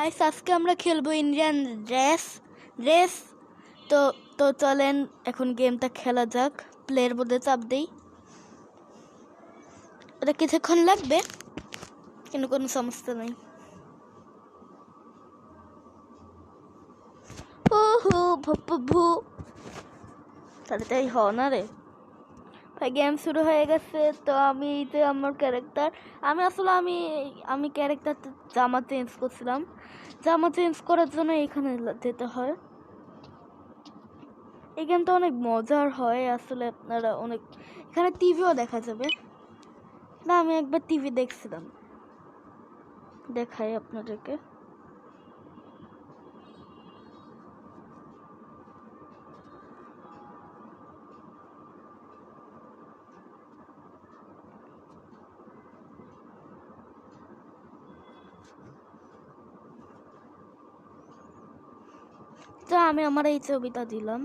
Guys আজকে আমরা খেলবো ইন্ডিয়ান রেস রেস তো তো চলেন এখন গেমটা খেলা যাক। প্লেয়ার বোর্ডে চাপ দেই। এটা কিছুক্ষণ লাগবে কিন্তু কোনো সমস্যা নেই। হু ভু তাড়াতাড়ি হও না রে ভাই। গেম শুরু হয়ে গেছে। তো আমি এই যে আমার ক্যারেক্টার, আমি আসলে আমি ক্যারেক্টার জামা চেঞ্জ করছিলাম। জামা চেঞ্জ করার জন্য এখানে যেতে হয়। এই গেমটা অনেক মজার হয় আসলে, আপনারা অনেক এখানে টিভিও দেখা যাবে না। আমি একবার টিভি দেখছিলাম, দেখাই আপনাদেরকে। তো আমি আমার এই ছবিটা দিলাম।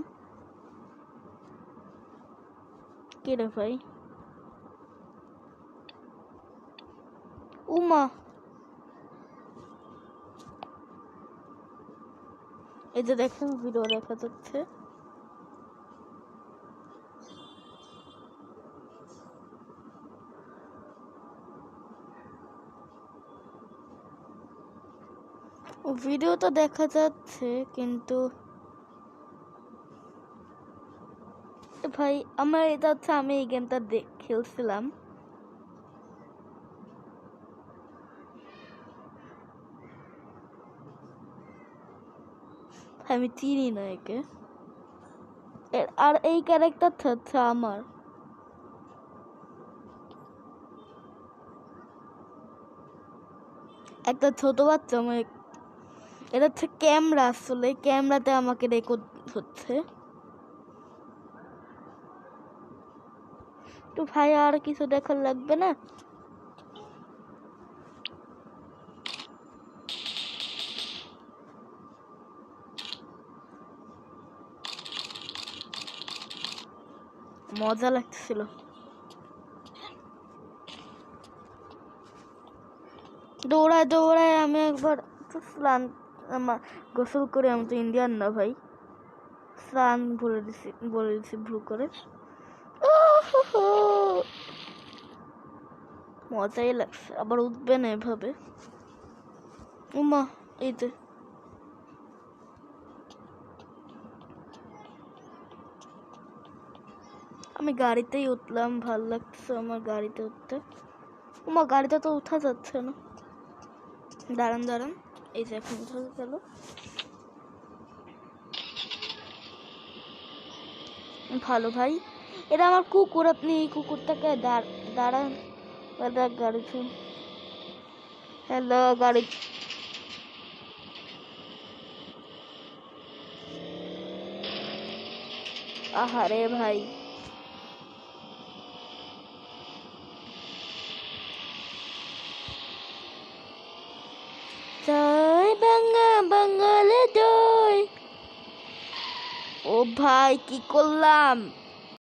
কে রে ভাই? উমা, এই যে দেখেন ভিডিও দেখা যাচ্ছে। ভিডিওটা দেখা যাচ্ছে কিন্তু ভাই আমার এটা হচ্ছে, আমি এই গেমটা খেলছিলাম। আমি চিনি না একে। আর এই ক্যারেক্টারটা হচ্ছে আমার। একটা ছোট বাচ্চা আমার, এটা হচ্ছে ক্যামেরা। আসলে ক্যামেরাতে আমাকে রেকর্ড হচ্ছে। তো ভাই আর কিছু দেখার লাগবে না। মজা লাগছিল। দৌড়ায় দৌড়ায় আমি একবার স্নান, গোসল করে, আমি তো ইন্ডিয়ান না ভাই, স্নান বলে দিছি ভুল করে। মজাই লাগছে, আবার উঠবে না এভাবে। উমা, এই যে আমি গাড়িতেই উঠলাম, ভাল লাগছে আমার গাড়িতে উঠতে। উমা, গাড়িতে তো উঠা যাচ্ছে না। দাঁড়ান দাঁড়ান, এই যে এখন উঠা গেল। ভালো ভাই, এটা আমার কুকুর। আপনি এই কুকুরটাকে দাঁড়ান। গাড়িতে হ্যালো গাড়ি। আহারে ভাই, জয় বাংলা বাঙালি জয়। ও ভাই কি করলাম?